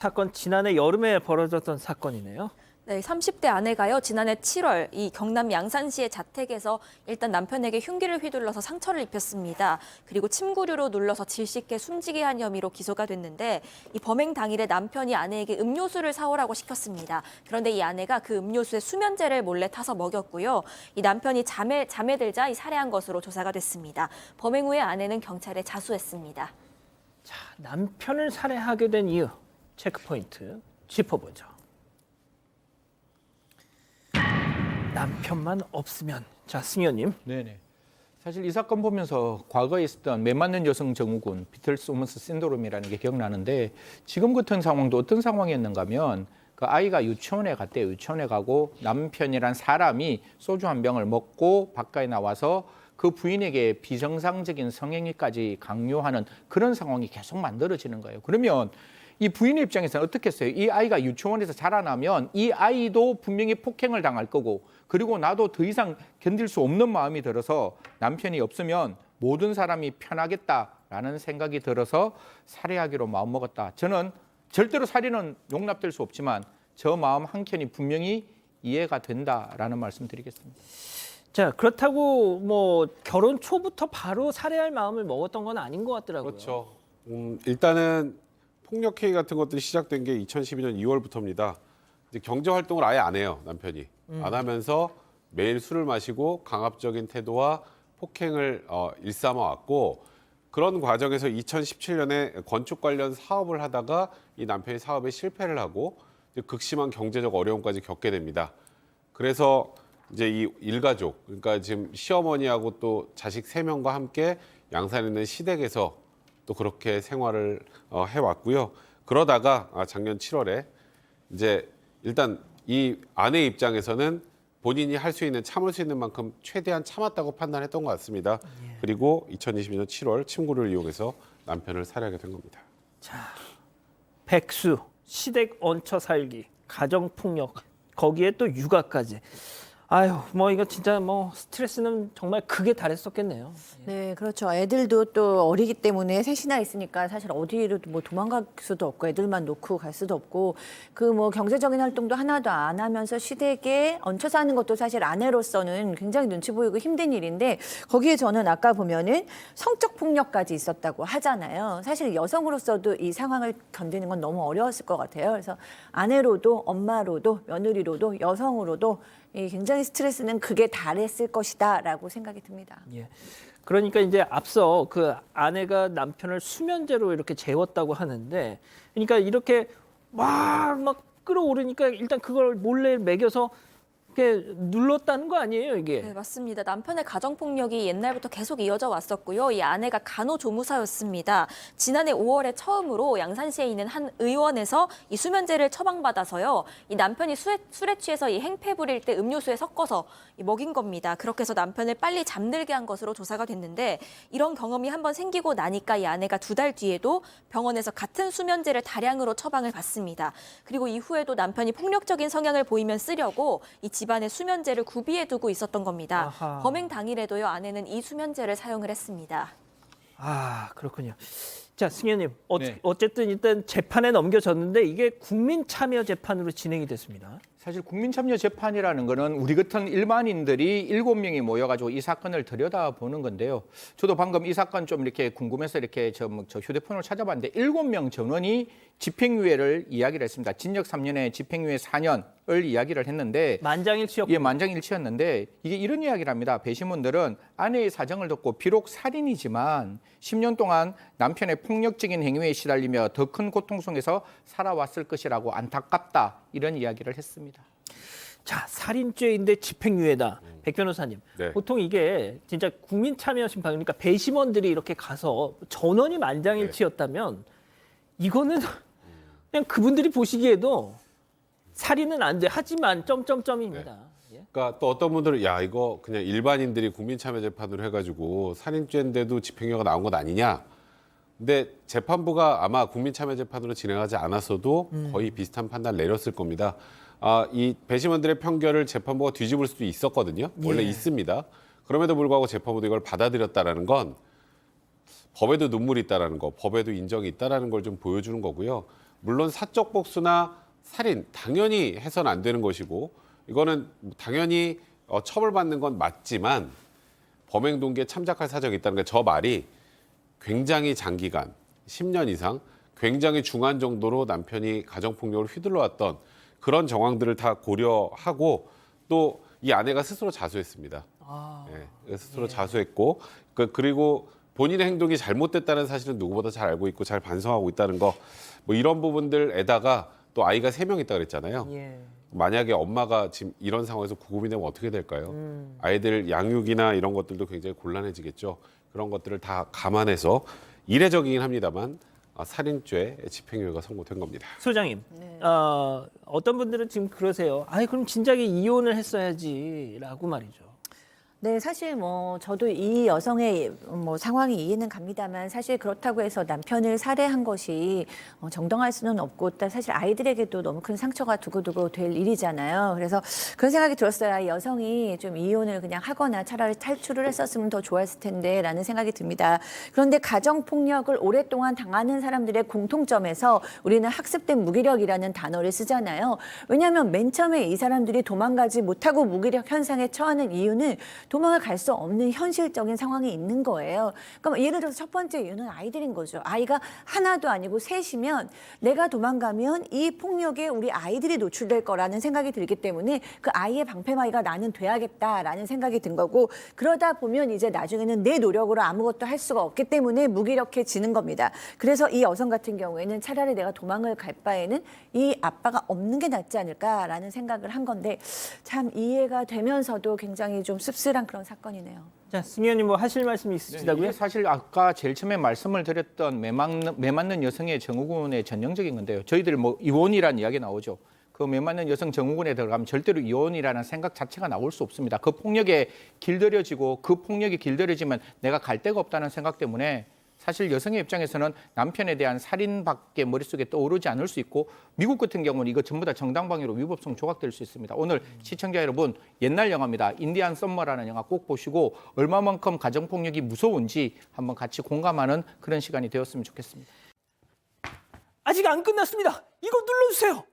사건 지난해 여름에 벌어졌던 사건이네요. 네, 30대 아내가요, 지난해 7월 이 경남 양산시의 자택에서 일단 남편에게 흉기를 휘둘러서 상처를 입혔습니다. 그리고 침구류로 눌러서 질식해 숨지게 한 혐의로 기소가 됐는데 이 범행 당일에 남편이 아내에게 음료수를 사오라고 시켰습니다. 그런데 이 아내가 그 음료수에 수면제를 몰래 타서 먹였고요. 이 남편이 잠에 들자 이 살해한 것으로 조사가 됐습니다. 범행 후에 아내는 경찰에 자수했습니다. 자, 남편을 살해하게 된 이유, 체크포인트 짚어보죠. 남편만 없으면. 자, 승현님. 네네. 사실 이 사건 보면서 과거에 있었던 매맞는 여성 증후군, 비틀스-오먼스 신드롬이라는 게 기억나는데 지금 같은 상황도 어떤 상황이었는가 하면 그 아이가 유치원에 갔대요. 유치원에 가고 남편이란 사람이 소주 한 병을 먹고 바깥에 나와서 그 부인에게 비정상적인 성행위까지 강요하는 그런 상황이 계속 만들어지는 거예요. 그러면 이 부인의 입장에서는 어떻게 했어요? 이 아이가 유치원에서 자라나면 이 아이도 분명히 폭행을 당할 거고 그리고 나도 더 이상 견딜 수 없는 마음이 들어서 남편이 없으면 모든 사람이 편하겠다라는 생각이 들어서 살해하기로 마음먹었다. 저는 절대로 살인은 용납될 수 없지만 저 마음 한켠이 분명히 이해가 된다라는 말씀 드리겠습니다. 자, 그렇다고 뭐 결혼 초부터 바로 살해할 마음을 먹었던 건 아닌 것 같더라고요. 그렇죠. 일단은 폭력 행위 같은 것들이 시작된 게 2012년 2월부터입니다. 이제 경제 활동을 아예 안 해요, 남편이. 안 하면서 매일 술을 마시고 강압적인 태도와 폭행을 일삼아 왔고 그런 과정에서 2017년에 건축 관련 사업을 하다가 이 남편이 사업에 실패를 하고 이제 극심한 경제적 어려움까지 겪게 됩니다. 그래서 이제 이 일가족, 그러니까 지금 시어머니하고 또 자식 3명과 함께 양산에 있는 시댁에서 또 그렇게 생활을 해왔고요. 그러다가 작년 7월에 이제 일단 이 아내 입장에서는 본인이 할 수 있는 참을 수 있는 만큼 최대한 참았다고 판단했던 것 같습니다. 그리고 2022년 7월 침구를 이용해서 남편을 살해하게 된 겁니다. 자, 백수, 시댁 얹혀 살기, 가정폭력, 거기에 또 육아까지. 아유, 뭐 이거 진짜 뭐 스트레스는 정말 크게 달했었겠네요. 네, 그렇죠. 애들도 또 어리기 때문에 셋이나 있으니까 사실 어디로 뭐 도망갈 수도 없고 애들만 놓고 갈 수도 없고 그 뭐 경제적인 활동도 하나도 안 하면서 시댁에 얹혀 사는 것도 사실 아내로서는 굉장히 눈치 보이고 힘든 일인데 거기에 저는 아까 보면은 성적 폭력까지 있었다고 하잖아요. 사실 여성으로서도 이 상황을 견디는 건 너무 어려웠을 것 같아요. 그래서 아내로도 엄마로도 며느리로도 여성으로도 이 굉장히 스트레스는 극에 달했을 것이다라고 생각이 듭니다. 예. 그러니까 이제 앞서 그 아내가 남편을 수면제로 이렇게 재웠다고 하는데, 그러니까 이렇게 막 끌어오르니까 일단 그걸 몰래 먹여서 이렇게 눌렀다는 거 아니에요, 이게? 네, 맞습니다. 남편의 가정폭력이 옛날부터 계속 이어져 왔었고요. 이 아내가 간호조무사였습니다. 지난해 5월에 처음으로 양산시에 있는 한 의원에서 이 수면제를 처방받아서요. 이 남편이 술에 취해서 이 행패 부릴 때 음료수에 섞어서 먹인 겁니다. 그렇게 해서 남편을 빨리 잠들게 한 것으로 조사가 됐는데 이런 경험이 한번 생기고 나니까 이 아내가 2달 뒤에도 병원에서 같은 수면제를 다량으로 처방을 받습니다. 그리고 이후에도 남편이 폭력적인 성향을 보이면 쓰려고 이 집안에 수면제를 구비해 두고 있었던 겁니다. 아하. 범행 당일에도요, 아내는 이 수면제를 사용을 했습니다. 아, 그렇군요. 자, 승현님, 네. 어쨌든 일단 재판에 넘겨졌는데 이게 국민참여 재판으로 진행이 됐습니다. 사실 국민참여재판이라는 거는 우리 같은 일반인들이 7명이 모여가지고 이 사건을 들여다보는 건데요. 저도 방금 이 사건 좀 이렇게 궁금해서 이렇게 저 휴대폰을 찾아봤는데 7명 전원이 집행유예를 이야기를 했습니다. 징역 3년에 집행유예 4년을 이야기를 했는데 만장일치였고. 예, 만장일치였는데 이게 이런 이야기를 합니다. 배심원들은 아내의 사정을 듣고 비록 살인이지만 10년 동안 남편의 폭력적인 행위에 시달리며 더 큰 고통 속에서 살아왔을 것이라고 안타깝다 이런 이야기를 했습니다. 자, 살인죄인데 집행유예다. 백 변호사님, 네. 보통 이게 진짜 국민참여심판, 그러니까 배심원들이 이렇게 가서 전원이 만장일치였다면 이거는 그냥 그분들이 보시기에도 살인은 안 돼. 하지만 점점점입니다. 예. 그러니까 또 어떤 분들은 야 이거 그냥 일반인들이 국민참여재판으로 해가지고 살인죄인데도 집행유예가 나온 것 아니냐. 근데 재판부가 아마 국민참여재판으로 진행하지 않았어도 거의 비슷한 판단을 내렸을 겁니다. 이 배심원들의 판결을 재판부가 뒤집을 수도 있었거든요. 원래 예. 있습니다. 그럼에도 불구하고 재판부도 이걸 받아들였다라는 건 법에도 눈물이 있다라는 거, 법에도 인정이 있다라는 걸 좀 보여주는 거고요. 물론 사적 복수나 살인 당연히 해서는 안 되는 것이고 이거는 당연히 처벌받는 건 맞지만 범행 동기에 참작할 사정이 있다는 게 저 말이 굉장히 장기간 10년 이상 굉장히 중한 정도로 남편이 가정폭력을 휘둘러왔던 그런 정황들을 다 고려하고 또 이 아내가 스스로 자수했습니다. 스스로 자수했고 그리고 본인의 행동이 잘못됐다는 사실은 누구보다 잘 알고 있고 잘 반성하고 있다는 거 뭐 이런 부분들에다가 또 아이가 3명 있다 그랬잖아요. 만약에 엄마가 지금 이런 상황에서 구금이 되면 어떻게 될까요? 아이들 양육이나 이런 것들도 굉장히 곤란해지겠죠. 그런 것들을 다 감안해서 이례적이긴 합니다만 살인죄 집행유예가 선고된 겁니다. 소장님, 어떤 분들은 지금 그러세요. 아이 그럼 진작에 이혼을 했어야지라고 말이죠. 네, 사실 뭐 저도 이 여성의 뭐 상황이 이해는 갑니다만 사실 그렇다고 해서 남편을 살해한 것이 정당할 수는 없고 또 사실 아이들에게도 너무 큰 상처가 두고두고 될 일이잖아요. 그래서 그런 생각이 들었어요. 이 여성이 좀 이혼을 그냥 하거나 차라리 탈출을 했었으면 더 좋았을 텐데라는 생각이 듭니다. 그런데 가정폭력을 오랫동안 당하는 사람들의 공통점에서 우리는 학습된 무기력이라는 단어를 쓰잖아요. 왜냐하면 맨 처음에 이 사람들이 도망가지 못하고 무기력 현상에 처하는 이유는 도망을 갈 수 없는 현실적인 상황이 있는 거예요. 그러니까 예를 들어서 첫 번째 이유는 아이들인 거죠. 아이가 하나도 아니고 셋이면 내가 도망가면 이 폭력에 우리 아이들이 노출될 거라는 생각이 들기 때문에 그 아이의 방패막이가 나는 돼야겠다라는 생각이 든 거고 그러다 보면 이제 나중에는 내 노력으로 아무것도 할 수가 없기 때문에 무기력해지는 겁니다. 그래서 이 여성 같은 경우에는 차라리 내가 도망을 갈 바에는 이 아빠가 없는 게 낫지 않을까라는 생각을 한 건데 참 이해가 되면서도 굉장히 좀 씁쓸한 그런 사건이네요. 자, 승 의원님 뭐 하실 말씀이 네, 있으시다고요? 이게 사실 아까 제일 처음에 말씀을 드렸던 매 맞는 여성의 정우군의 전형적인 건데요. 저희들 뭐 이혼이라는 이야기 나오죠. 그 매 맞는 여성 정우군에 들어가면 절대로 이혼이라는 생각 자체가 나올 수 없습니다. 그 폭력에 길들여지고 그 폭력이 길들여지면 내가 갈 데가 없다는 생각 때문에 사실 여성의 입장에서는 남편에 대한 살인밖에 머릿속에 떠오르지 않을 수 있고 미국 같은 경우는 이거 전부 다 정당방위로 위법성 조각될 수 있습니다. 오늘 시청자 여러분 옛날 영화입니다. 인디안 썸머라는 영화 꼭 보시고 얼마만큼 가정폭력이 무서운지 한번 같이 공감하는 그런 시간이 되었으면 좋겠습니다. 아직 안 끝났습니다. 이거 눌러주세요.